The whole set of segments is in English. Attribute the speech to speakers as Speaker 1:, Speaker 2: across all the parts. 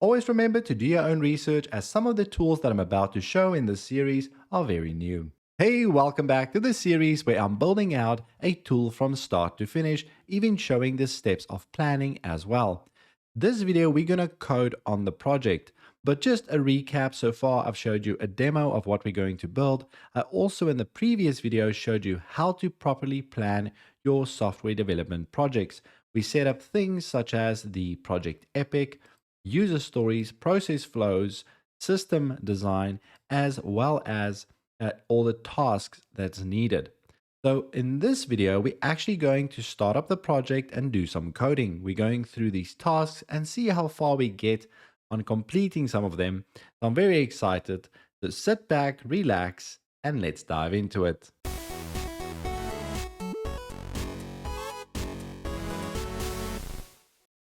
Speaker 1: Always remember to do your own research as some of the tools that I'm about to show in this series are very new. Hey, welcome back to the series where I'm building out a tool from start to finish, even showing the steps of planning as well. This video, we're going to code on the project, but just a recap so far, I've showed you a demo of what we're going to build. I also in the previous video showed you how to properly plan your software development projects. We set up things such as the project epic, user stories, process flows, system design, as well as all the tasks that's needed. So in this video, we're actually going to start up the project and do some coding. We're going through these tasks and see how far we get on completing some of them. So I'm very excited. So sit back, relax, and let's dive into it.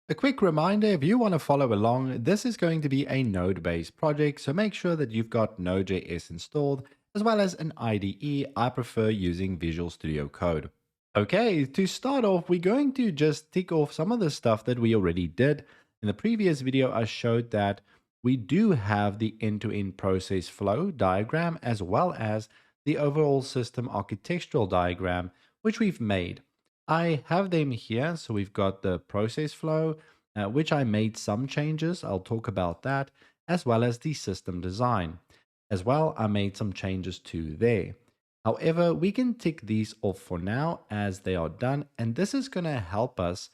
Speaker 1: A quick reminder, if you want to follow along, this is going to be a Node-based project, so make sure that you've got Node.js installed, as well as an IDE. I prefer using Visual Studio Code. Okay, to start off, we're going to just tick off some of the stuff that we already did. In the previous video, I showed that we do have the end-to-end process flow diagram, as well as the overall system architectural diagram, which we've made. I have them here. So we've got the process flow, which I made some changes. I'll talk about that, as well as the system design. As well, I made some changes to there. However, we can tick these off for now as they are done. And this is going to help us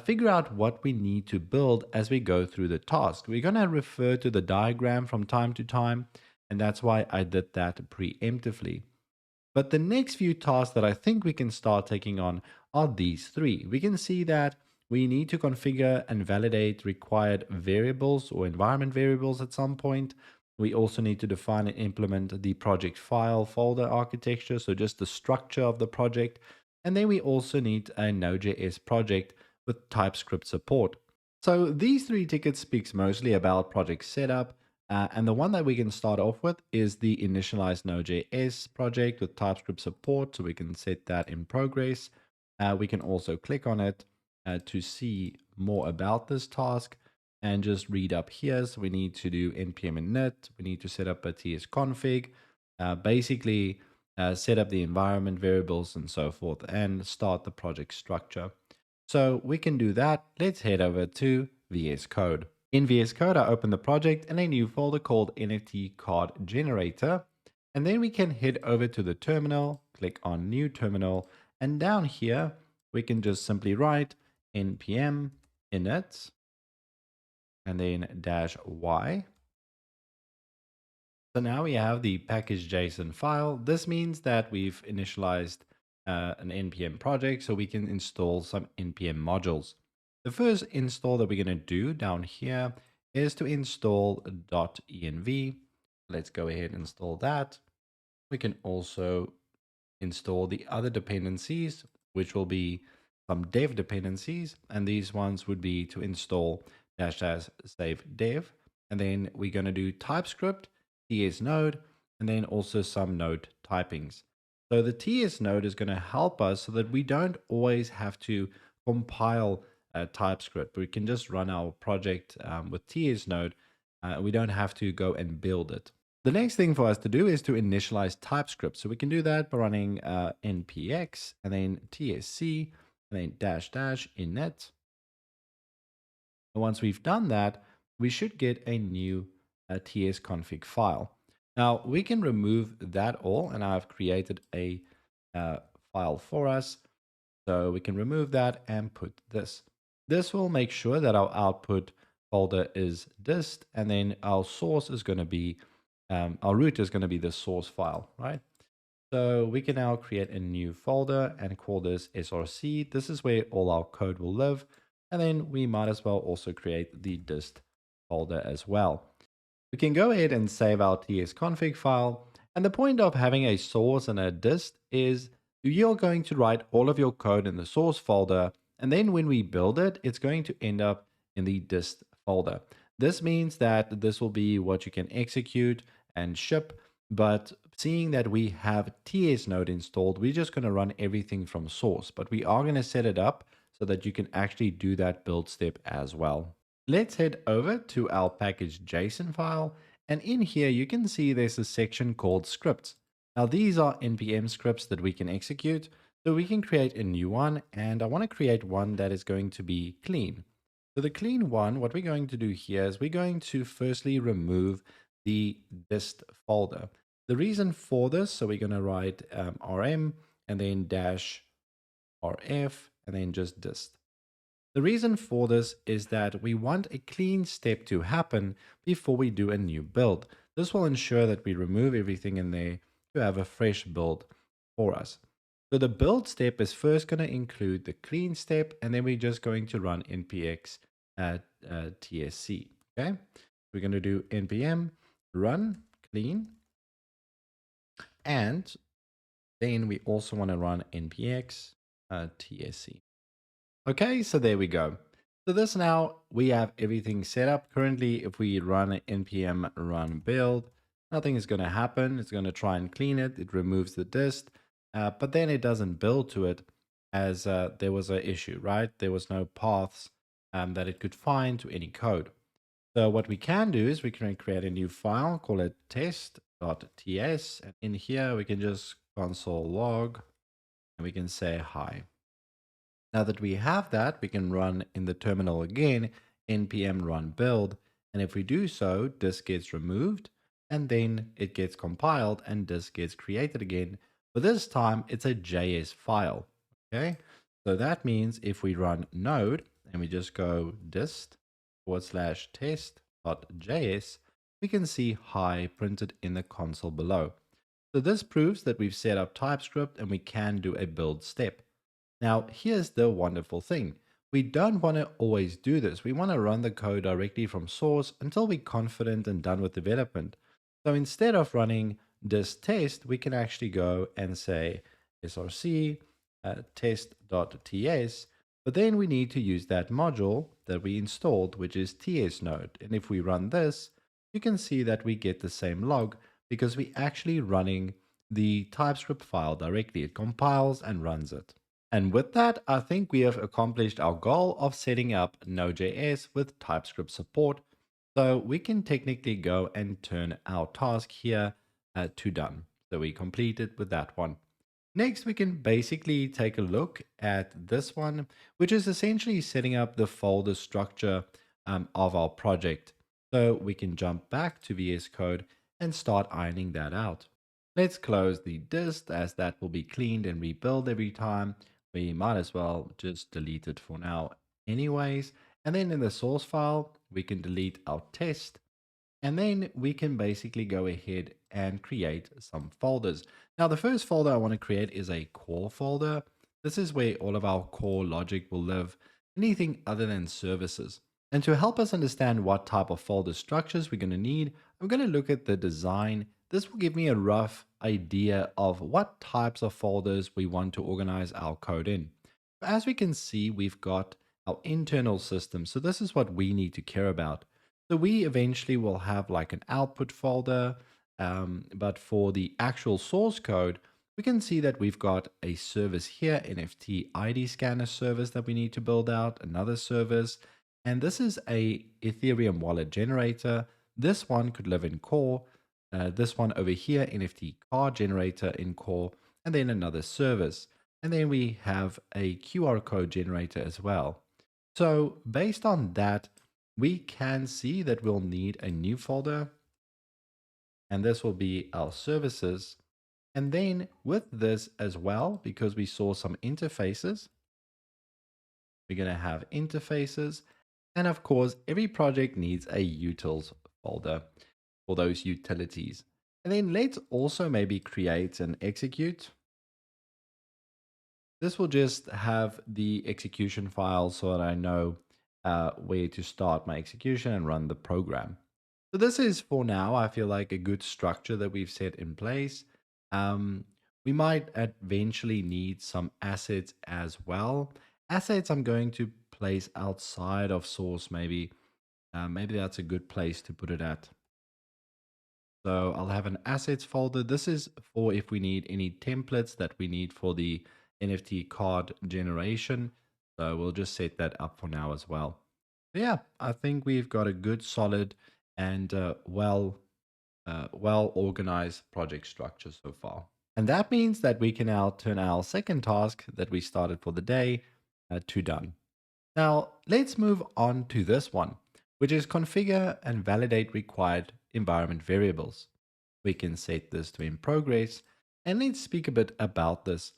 Speaker 1: figure out what we need to build as we go through the task. We're going to refer to the diagram from time to time. And that's why I did that preemptively. But the next few tasks that I think we can start taking on are these three. We can see that we need to configure and validate required variables or environment variables at some point. We also need to define and implement the project file folder architecture, so just the structure of the project. And then we also need a Node.js project with TypeScript support. So these three tickets speaks mostly about project setup, and the one that we can start off with is the initialized Node.js project with TypeScript support. So we can set that in progress. We can also click on it to see more about this task and just read up here. So we need to do npm init. We need to set up a tsconfig, basically set up the environment variables and so forth, and start the project structure. So we can do that. Let's head over to VS Code. In VS Code, I open the project in a new folder called NFT Card Generator. And then we can head over to the terminal, click on New Terminal, and down here, we can just simply write npm init and then -y. So now we have the package.json file. This means that we've initialized an npm project, so we can install some npm modules. The first install that we're going to do down here is to install .env. Let's go ahead and install that. We can also install the other dependencies, which will be some dev dependencies. And these ones would be to install --save dev. And then we're going to do TypeScript, TS Node, and then also some Node typings. So the TS Node is going to help us so that we don't always have to compile TypeScript. We can just run our project with TS Node. We don't have to go and build it. The next thing for us to do is to initialize TypeScript. So we can do that by running npx and then tsc and then --init. And once we've done that, we should get a new tsconfig file. Now we can remove that all, and I've created a file for us. So we can remove that and put this. This will make sure that our output folder is dist, and then our source is going to be, our root is going to be the source file, right? So we can now create a new folder and call this src. This is where all our code will live. And then we might as well also create the dist folder as well. We can go ahead and save our tsconfig file. And the point of having a source and a dist is you're going to write all of your code in the source folder. And then when we build it, it's going to end up in the dist folder. This means that this will be what you can execute and ship. But seeing that we have TS Node installed, we're just going to run everything from source. But we are going to set it up so that you can actually do that build step as well. Let's head over to our package JSON file. And in here, you can see there's a section called scripts. Now, these are NPM scripts that we can execute. So we can create a new one. And I want to create one that is going to be clean. So the clean one, what we're going to do here is we're going to firstly remove the dist folder. The reason for this, so we're going to write rm and then dash rf and then just dist. The reason for this is that we want a clean step to happen before we do a new build. This will ensure that we remove everything in there to have a fresh build for us. So the build step is first going to include the clean step, and then we're just going to run npx tsc. Okay, we're going to do npm run clean, and then we also want to run npx tsc. Okay, so there we go. So this now, we have everything set up. Currently, if we run an npm run build, nothing is going to happen. It's going to try and clean it. It removes the dist, but then it doesn't build to it as there was an issue, right? There was no paths that it could find to any code. So what we can do is we can create a new file, call it test.ts. And in here, we can just console log, and we can say hi. Now that we have that, we can run in the terminal again, npm run build. And if we do so, this gets removed, and then it gets compiled, and this gets created again. But this time, it's a JS file. Okay, so that means if we run node, and we just go dist/test.js, we can see hi printed in the console below. So this proves that we've set up TypeScript, and we can do a build step. Now, here's the wonderful thing. We don't want to always do this. We want to run the code directly from source until we're confident and done with development. So instead of running this test, we can actually go and say src test.ts, but then we need to use that module that we installed, which is TS Node. And if we run this, you can see that we get the same log because we're actually running the TypeScript file directly. It compiles and runs it. And with that, I think we have accomplished our goal of setting up Node.js with TypeScript support. So we can technically go and turn our task here to done. So we completed with that one. Next, we can basically take a look at this one, which is essentially setting up the folder structure of our project. So we can jump back to VS Code and start ironing that out. Let's close the dist, as that will be cleaned and rebuild every time. We might as well just delete it for now anyways. And then in the source file, we can delete our test. And then we can basically go ahead and create some folders. Now, the first folder I want to create is a core folder. This is where all of our core logic will live, anything other than services. And to help us understand what type of folder structures we're going to need, I'm going to look at the design. This will give me a rough idea of what types of folders we want to organize our code in. As we can see, we've got our internal system. So this is what we need to care about. So we eventually will have like an output folder, but for the actual source code, we can see that we've got a service here, NFT ID scanner service that we need to build out, another service, and this is a Ethereum wallet generator. This one could live in core. This one over here, NFT Card Generator in core, and then another service. And then we have a QR code generator as well. So based on that, we can see that we'll need a new folder, and this will be our services. And then with this as well, because we saw some interfaces, we're going to have interfaces. And of course, every project needs a utils folder for those utilities. And then let's also maybe create and execute. This will just have the execution file so that I know where to start my execution and run the program. So this is, for now, I feel like a good structure that we've set in place. We might eventually need some assets as well. Assets I'm going to place outside of source maybe. Maybe that's a good place to put it at. So I'll have an assets folder. This is for if we need any templates that we need for the NFT card generation. So we'll just set that up for now as well. Yeah, I think we've got a good, solid, and well organized project structure so far. And that means that we can now turn our second task that we started for the day to done. Now, let's move on to this one, which is configure and validate required environment variables. We can set this to in progress, and let's speak a bit about this.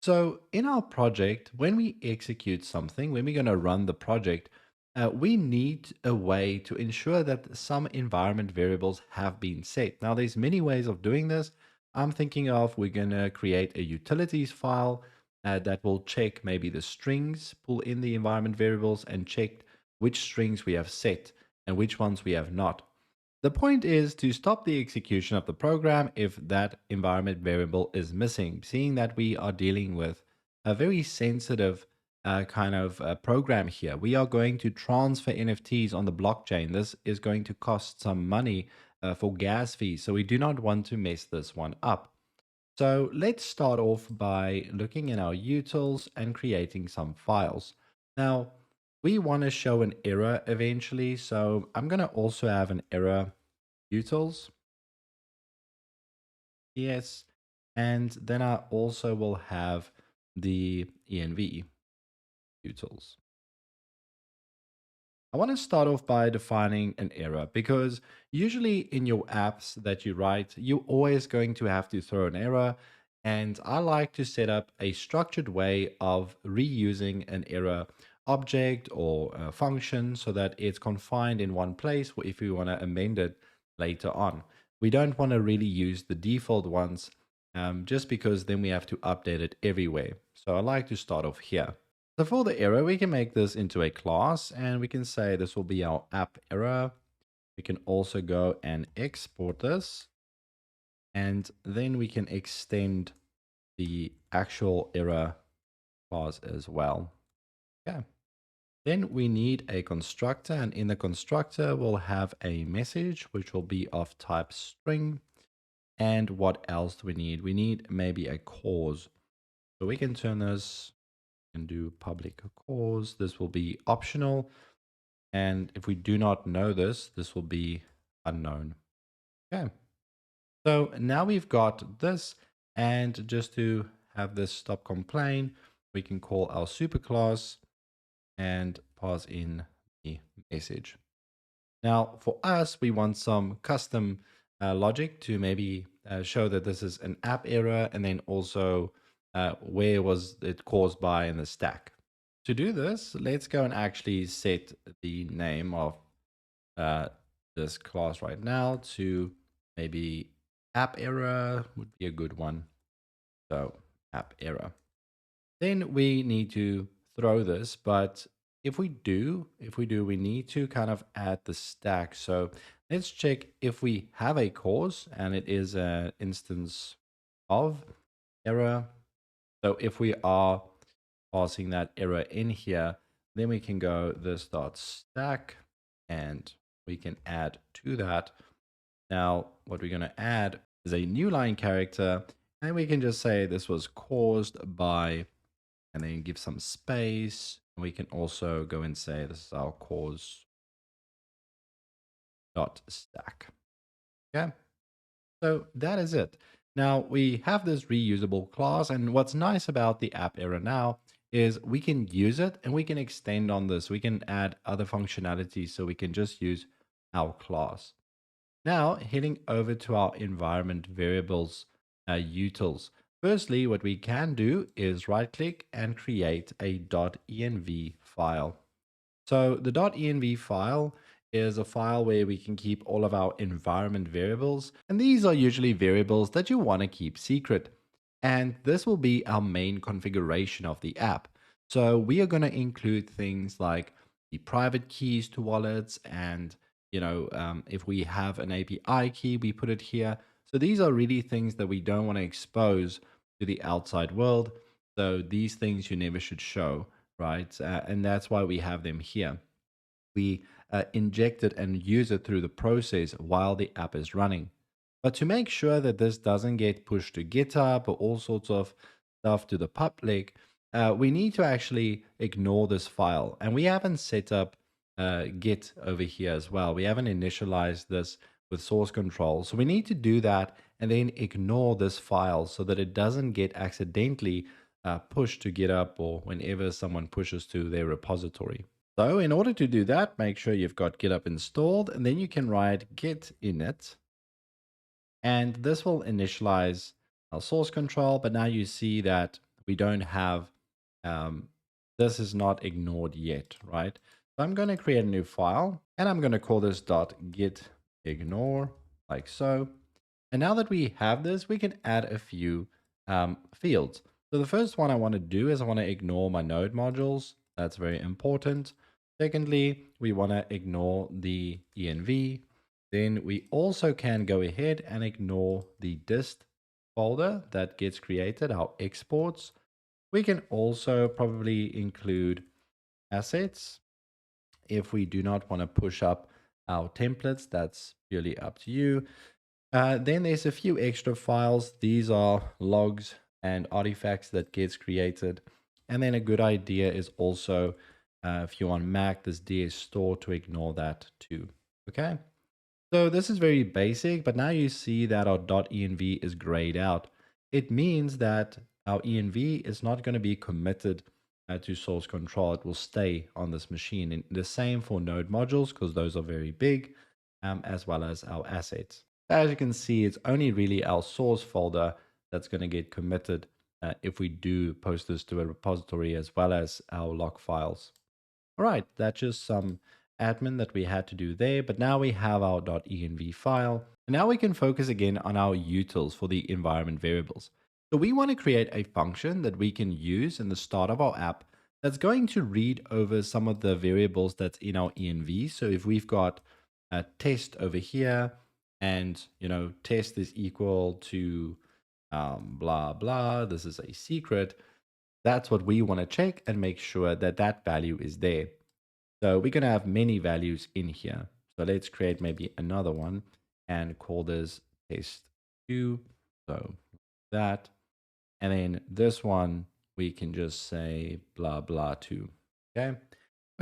Speaker 1: So, in our project, when we execute something, when we're going to run the project, we need a way to ensure that some environment variables have been set. Now, there's many ways of doing this. I'm thinking of we're going to create a utilities file that will check maybe the strings, pull in the environment variables, and check which strings we have set and which ones we have not. The point is to stop the execution of the program if that environment variable is missing, seeing that we are dealing with a very sensitive kind of program here. We are going to transfer NFTs on the blockchain. This is going to cost some money for gas fees, so we do not want to mess this one up. So let's start off by looking in our utils and creating some files. Now, we want to show an error eventually, so I'm going to also have an error utils. Yes. And then I also will have the env utils. I want to start off by defining an error because usually in your apps that you write, you're always going to have to throw an error. And I like to set up a structured way of reusing an error object or a function so that it's confined in one place if we want to amend it later on. We don't want to really use the default ones just because then we have to update it everywhere. So I like to start off here. So for the error, we can make this into a class and we can say this will be our app error. We can also go and export this and then we can extend the actual error class as well. Okay. Then we need a constructor and in the constructor we'll have a message which will be of type string. And what else do we need? We need maybe a cause. So we can turn this and do public cause. This will be optional. And if we do not know this, this will be unknown. Okay. So now we've got this. And just to have this stop complain, we can call our superclass and pass in the message. Now for us, we want some custom logic to maybe show that this is an app error and then also where was it caused by in the stack. To do this, let's go and actually set the name of uh, this class right now to maybe app error would be a good one. So app error. Then we need to throw this, but we need to kind of add the stack. So let's check if we have a cause and it is an instance of error. So if we are passing that error in here, then we can go this dot stack and we can add to that. Now, what we're going to add is a new line character, and we can just say this was caused by, and then give some space. We can also go and say this is our cause dot stack. Okay. So that is it. Now we have this reusable class, and what's nice about the app error now is we can use it and we can extend on this. We can add other functionalities so we can just use our class. Now heading over to our environment variables utils. Firstly, what we can do is right click and create a .env file. So the .env file is a file where we can keep all of our environment variables. And these are usually variables that you want to keep secret. And this will be our main configuration of the app. So we are going to include things like the private keys to wallets and if we have an API key, we put it here. So these are really things that we don't want to expose to the outside world. So these things you never should show, right? And that's why we have them here. We inject it and use it through the process while the app is running. But to make sure that this doesn't get pushed to GitHub or all sorts of stuff to the public, we need to actually ignore this file. And we haven't set up get over here as well. We haven't initialized this with source control. So we need to do that and then ignore this file so that it doesn't get accidentally pushed to GitHub or whenever someone pushes to their repository. So in order to do that, make sure you've got GitHub installed, and then you can write git init, and this will initialize our source control. But now you see that we don't have, this is not ignored yet, right? So I'm going to create a new file, and I'm going to call this .git ignore, like so. And now that we have this, we can add a few fields. So the first one I want to do is I want to ignore my node modules. That's very important. Secondly, we want to ignore the env. Then we also can go ahead and ignore the dist folder that gets created, our exports. We can also probably include assets. If we do not want to push up our templates, that's purely up to you. Then there's a few extra files. These are logs and artifacts that gets created. And then a good idea is also, if you're on Mac, this DS store to ignore that too. Okay. So this is very basic, but now you see that our .env is grayed out. It means that our env is not going to be committed to source control. It will stay on this machine. And the same for node modules, because those are very big, as well as our assets. As you can see, it's only really our source folder that's going to get committed if we do post this to a repository, as well as our log files. All right, that's just some admin that we had to do there, but now we have our .env file. And now we can focus again on our utils for the environment variables. So we want to create a function that we can use in the start of our app that's going to read over some of the variables that's in our env. So if we've got a test over here, and test is equal to blah blah, this is a secret, that's what we want to check and make sure that that value is there. So we're going to have many values in here. So let's create maybe another one and call this test2. So that, and then this one we can just say blah blah 2.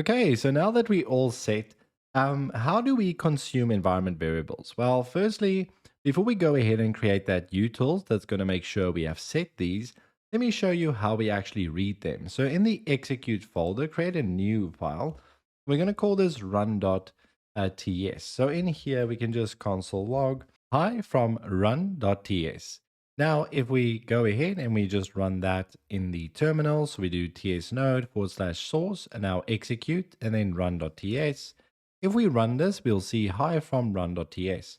Speaker 1: Okay, so now that we all set, how do we consume environment variables? Well, firstly, before we go ahead and create that util that's going to make sure we have set these, let me show you how we actually read them. So in the execute folder, create a new file. We're going to call this run.ts. So in here, we can just console log hi from run.ts. Now, if we go ahead and we just run that in the terminal, so we do ts node /source and now execute and then run.ts. If we run this, we'll see hi from run.ts.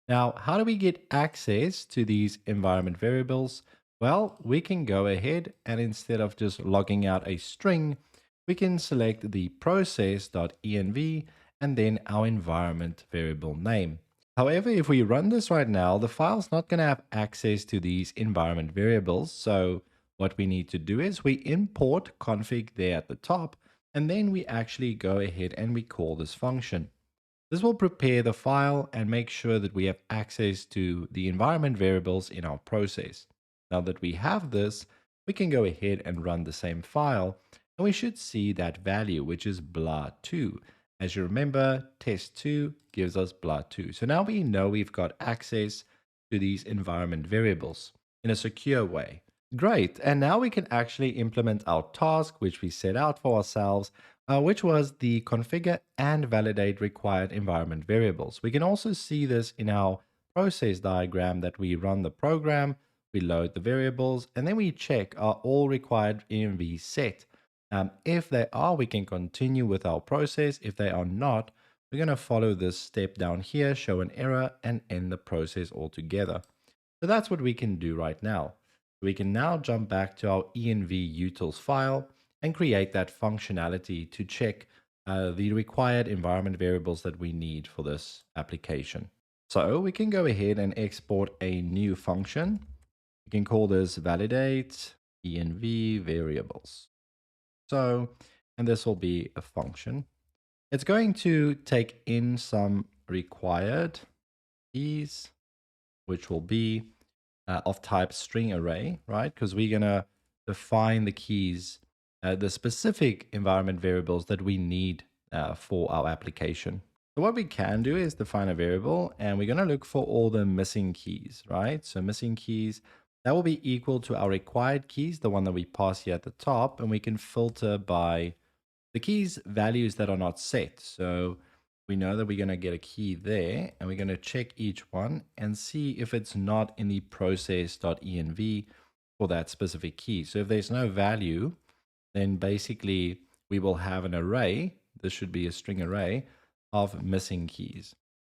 Speaker 1: Now, how do we get access to these environment variables? Well, we can go ahead and instead of just logging out a string, we can select the process.env and then our environment variable name. However, if we run this right now, the file's not going to have access to these environment variables. So what we need to do is we import config there at the top, and then we actually go ahead and we call this function. This will prepare the file and make sure that we have access to the environment variables in our process. Now that we have this, we can go ahead and run the same file, and we should see that value, which is blah2. As you remember, test2 gives us blah2. So now we know we've got access to these environment variables in a secure way. Great, and now we can actually implement our task, which we set out for ourselves, which was the configure and validate required environment variables. We can also see this in our process diagram that we run the program, we load the variables, and then we check are all required env set. If they are, we can continue with our process. If they are not, we're going to follow this step down here, show an error, and end the process altogether. So that's what we can do right now. We can now jump back to our env utils file and create that functionality to check the required environment variables that we need for this application. So we can go ahead and export a new function. We can call this validate env variables. So, and this will be a function. It's going to take in some required keys, which will be of type string array, right? Because we're going to define the keys, the specific environment variables that we need for our application. So what we can do is define a variable, and we're going to look for all the missing keys, right? So missing keys, that will be equal to our required keys, the one that we pass here at the top, and we can filter by the keys values that are not set. So we know that we're going to get a key there, and we're going to check each one and see if it's not in the process.env for that specific key. So if there's no value, then basically we will have an array. This should be a string array of missing keys.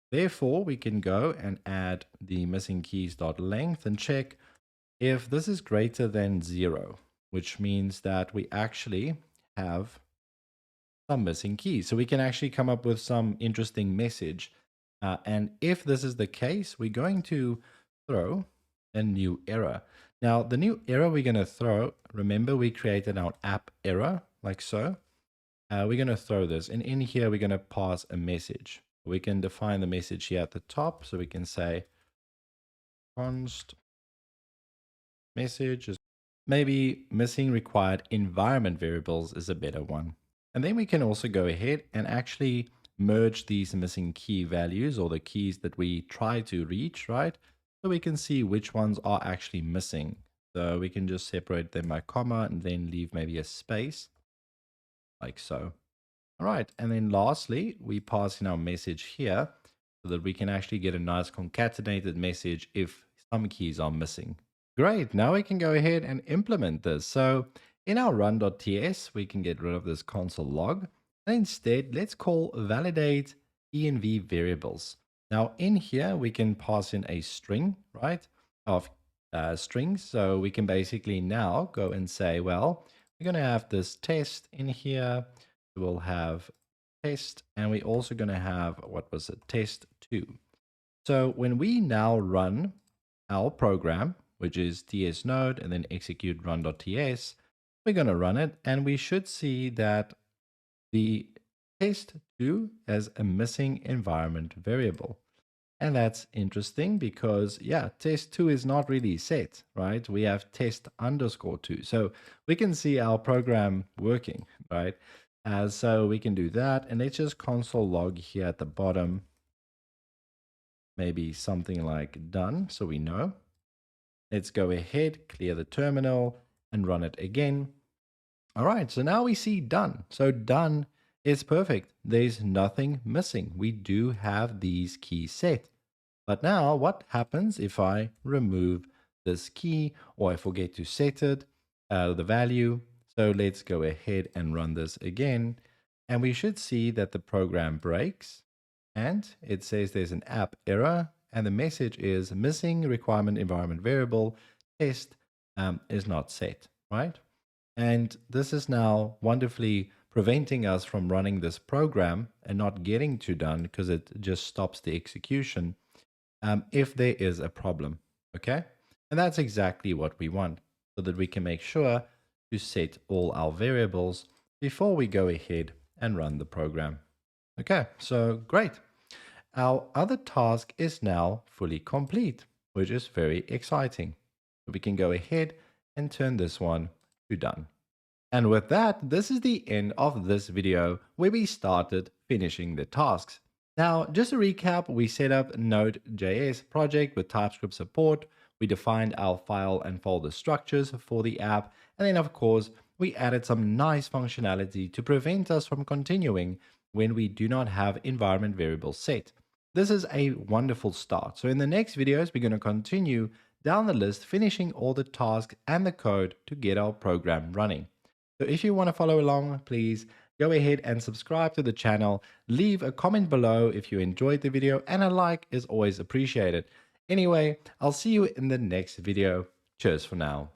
Speaker 1: Therefore, we can go and add the missing keys.length and check if this is greater than 0, which means that we actually have some missing keys. So we can actually come up with some interesting message. And if this is the case, we're going to throw a new error. Now, the new error we're going to throw, remember we created our app error like so. We're going to throw this, and in here we're going to pass a message. We can define the message here at the top, so we can say const message is maybe missing required environment variables is a better one. And then we can also go ahead and actually merge these missing key values, or the keys that we try to reach, right? So we can see which ones are actually missing. So we can just separate them by comma and then leave maybe a space like so. All right. And then lastly, we pass in our message here so that we can actually get a nice concatenated message if some keys are missing. Great. Now we can go ahead and implement this. So in our run.ts, we can get rid of this console log. And instead, let's call validate env variables. Now in here, we can pass in a string, right, of strings. So we can basically now go and say, well, we're going to have this test in here. We'll have test, and we're also going to have, what was it, test2. So when we now run our program, which is ts node, and then execute run.ts, we're going to run it, and we should see that the test2 has a missing environment variable. And that's interesting because, yeah, test2 is not really set, right? We have test underscore 2. So we can see our program working, right? So we can do that. And let's just console log here at the bottom. Maybe something like done, so we know. Let's go ahead, clear the terminal, and run it again. All right, so now we see done. So done is perfect. There's nothing missing. We do have these keys set. But now what happens if I remove this key, or I forget to set it, the value? So let's go ahead and run this again. And we should see that the program breaks and it says there's an app error, and the message is missing requirement environment variable test is not set, right? And this is now wonderfully preventing us from running this program and not getting to done, because it just stops the execution if there is a problem, okay? And that's exactly what we want, so that we can make sure to set all our variables before we go ahead and run the program. Okay, so great. Our other task is now fully complete, which is very exciting. We can go ahead and turn this one to done. And with that, this is the end of this video where we started finishing the tasks. Now, just to recap, we set up Node.js project with TypeScript support. We defined our file and folder structures for the app. And then, of course, we added some nice functionality to prevent us from continuing when we do not have environment variables set. This is a wonderful start. So in the next videos, we're going to continue down the list, finishing all the tasks and the code to get our program running. So if you want to follow along, please go ahead and subscribe to the channel. Leave a comment below if you enjoyed the video, and a like is always appreciated. Anyway, I'll see you in the next video. Cheers for now.